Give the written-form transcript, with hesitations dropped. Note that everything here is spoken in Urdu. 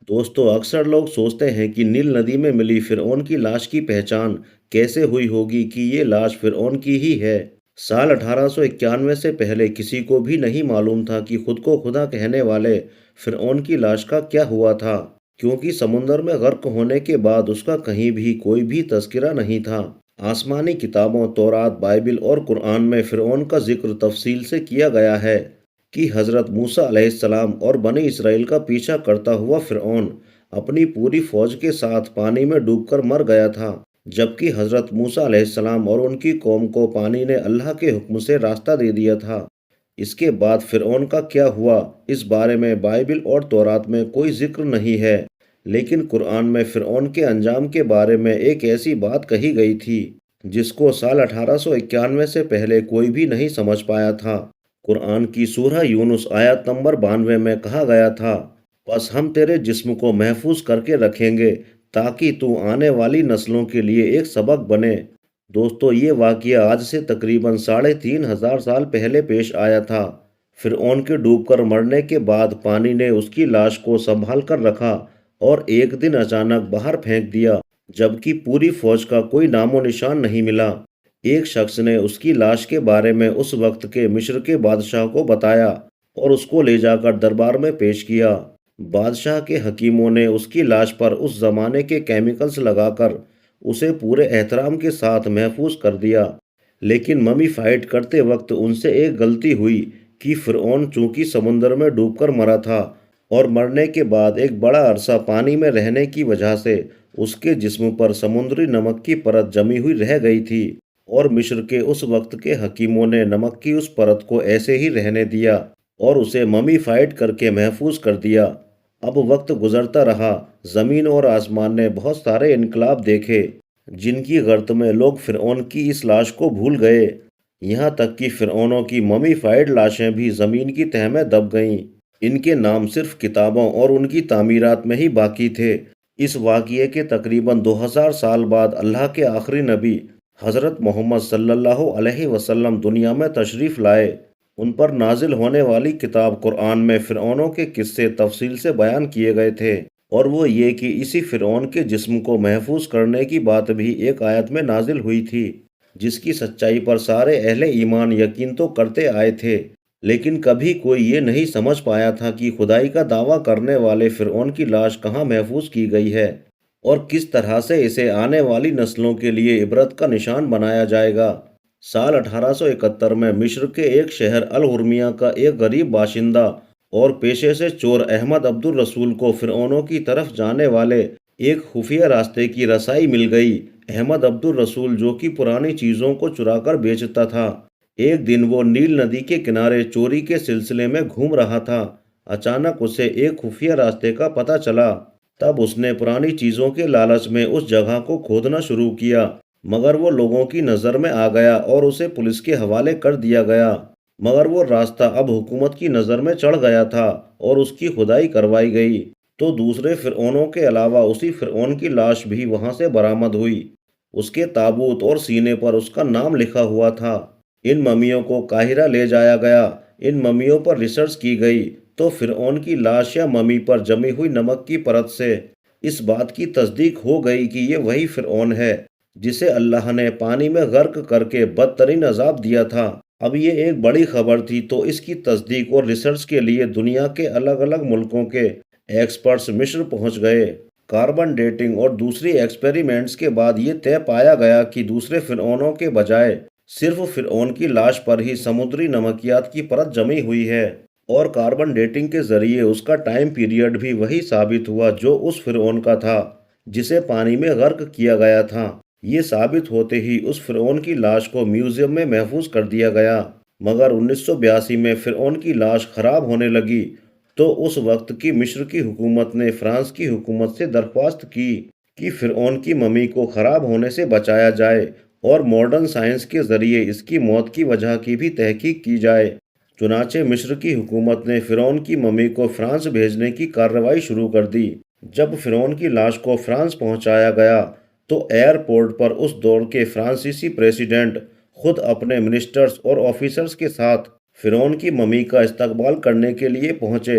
دوستو اکثر لوگ سوچتے ہیں کہ نیل ندی میں ملی فرعون کی لاش کی پہچان کیسے ہوئی ہوگی کہ یہ لاش فرعون کی ہی ہے۔ سال 1891 سے پہلے کسی کو بھی نہیں معلوم تھا کہ خود کو خدا کہنے والے فرعون کی لاش کا کیا ہوا تھا، کیونکہ سمندر میں غرق ہونے کے بعد اس کا کہیں بھی کوئی بھی تذکرہ نہیں تھا۔ آسمانی کتابوں تورات، بائبل اور قرآن میں فرعون کا ذکر تفصیل سے کیا گیا ہے کہ حضرت موسیٰ علیہ السلام اور بنی اسرائیل کا پیچھا کرتا ہوا فرعون اپنی پوری فوج کے ساتھ پانی میں ڈوب کر مر گیا تھا، جبکہ حضرت موسیٰ علیہ السلام اور ان کی قوم کو پانی نے اللہ کے حکم سے راستہ دے دیا تھا۔ اس کے بعد فرعون کا کیا ہوا اس بارے میں بائبل اور تورات میں کوئی ذکر نہیں ہے، لیکن قرآن میں فرعون کے انجام کے بارے میں ایک ایسی بات کہی گئی تھی جس کو سال 1891 سے پہلے کوئی بھی نہیں سمجھ پایا تھا۔ قرآن کی سورہ یونس آیت نمبر 92 میں کہا گیا تھا، بس ہم تیرے جسم کو محفوظ کر کے رکھیں گے تاکہ تو آنے والی نسلوں کے لیے ایک سبق بنے۔ دوستو یہ واقعہ آج سے تقریباً 3500 سال پہلے پیش آیا تھا۔ فرعون کے ڈوب کر مرنے کے بعد پانی نے اس کی لاش کو سنبھال کر رکھا اور ایک دن اچانک باہر پھینک دیا، جبکہ پوری فوج کا کوئی نام و نشان نہیں ملا۔ ایک شخص نے اس کی لاش کے بارے میں اس وقت کے مصر کے بادشاہ کو بتایا اور اس کو لے جا کر دربار میں پیش کیا۔ بادشاہ کے حکیموں نے اس کی لاش پر اس زمانے کے کیمیکلز لگا کر اسے پورے احترام کے ساتھ محفوظ کر دیا، لیکن ممی فائٹ کرتے وقت ان سے ایک غلطی ہوئی کہ فرعون چونکہ سمندر میں ڈوب کر مرا تھا اور مرنے کے بعد ایک بڑا عرصہ پانی میں رہنے کی وجہ سے اس کے جسم پر سمندری نمک کی پرت جمی ہوئی رہ گئی تھی، اور مصر کے اس وقت کے حکیموں نے نمک کی اس پرت کو ایسے ہی رہنے دیا اور اسے ممی فائٹ کر کے محفوظ کر دیا۔ اب وقت گزرتا رہا، زمین اور آسمان نے بہت سارے انقلاب دیکھے جن کی غرض میں لوگ فرعون کی اس لاش کو بھول گئے، یہاں تک کہ فرعونوں کی ممی فائڈ لاشیں بھی زمین کی تہ میں دب گئیں۔ ان کے نام صرف کتابوں اور ان کی تعمیرات میں ہی باقی تھے۔ اس واقعے کے تقریباً 2000 سال بعد اللہ کے آخری نبی حضرت محمد صلی اللہ علیہ وسلم دنیا میں تشریف لائے۔ ان پر نازل ہونے والی کتاب قرآن میں فرعونوں کے قصے تفصیل سے بیان کیے گئے تھے، اور وہ یہ کہ اسی فرعون کے جسم کو محفوظ کرنے کی بات بھی ایک آیت میں نازل ہوئی تھی، جس کی سچائی پر سارے اہل ایمان یقین تو کرتے آئے تھے، لیکن کبھی کوئی یہ نہیں سمجھ پایا تھا کہ خدائی کا دعویٰ کرنے والے فرعون کی لاش کہاں محفوظ کی گئی ہے اور کس طرح سے اسے آنے والی نسلوں کے لیے عبرت کا نشان بنایا جائے گا۔ سال 1871 میں مصر کے ایک شہر الحرمیہ کا ایک غریب باشندہ اور پیشے سے چور احمد عبد الرسول کو فرعونوں کی طرف جانے والے ایک خفیہ راستے کی رسائی مل گئی۔ احمد عبد الرسول، جو کہ پرانی چیزوں کو چرا کر بیچتا تھا، ایک دن وہ نیل ندی کے کنارے چوری کے سلسلے میں گھوم رہا تھا۔ اچانک اسے ایک خفیہ راستے کا پتہ چلا۔ تب اس نے پرانی چیزوں کے لالچ میں اس جگہ کو کھودنا شروع کیا، مگر وہ لوگوں کی نظر میں آ گیا اور اسے پولیس کے حوالے کر دیا گیا۔ مگر وہ راستہ اب حکومت کی نظر میں چڑھ گیا تھا اور اس کی کھدائی کروائی گئی، تو دوسرے فرعونوں کے علاوہ اسی فرعون کی لاش بھی وہاں سے برآمد ہوئی۔ اس کے تابوت اور سینے پر اس کا نام لکھا ہوا تھا۔ ان ممیوں کو قاہرہ لے جایا گیا۔ ان ممیوں پر ریسرچ کی گئی تو فرعون کی لاش یا ممی پر جمی ہوئی نمک کی پرت سے اس بات کی تصدیق ہو گئی کہ یہ وہی فرعون ہے جسے اللہ نے پانی میں غرق کر کے بدترین عذاب دیا تھا۔ اب یہ ایک بڑی خبر تھی، تو اس کی تصدیق اور ریسرچ کے لیے دنیا کے الگ الگ ملکوں کے ایکسپرٹس مصر پہنچ گئے۔ کاربن ڈیٹنگ اور دوسری ایکسپیریمنٹس کے بعد یہ طے پایا گیا کہ دوسرے فرعونوں کے بجائے صرف فرعون کی لاش پر ہی سمندری نمکیات کی پرت جمی ہوئی ہے، اور کاربن ڈیٹنگ کے ذریعے اس کا ٹائم پیریڈ بھی وہی ثابت ہوا جو اس فرعون کا تھا جسے پانی میں غرق کیا گیا تھا۔ یہ ثابت ہوتے ہی اس فرعون کی لاش کو میوزیم میں محفوظ کر دیا گیا، مگر 1982 میں فرعون کی لاش خراب ہونے لگی، تو اس وقت کی مصر کی حکومت نے فرانس کی حکومت سے درخواست کی کہ فرعون کی ممی کو خراب ہونے سے بچایا جائے اور ماڈرن سائنس کے ذریعے اس کی موت کی وجہ کی بھی تحقیق کی جائے۔ چنانچہ مصر کی حکومت نے فرعون کی ممی کو فرانس بھیجنے کی کارروائی شروع کر دی۔ جب فرعون کی لاش کو فرانس پہنچایا گیا تو ایئرپورٹ پر اس دور کے فرانسیسی پریزیڈنٹ خود اپنے منسٹرز اور آفیسرز کے ساتھ فرعون کی ممی کا استقبال کرنے کے لیے پہنچے۔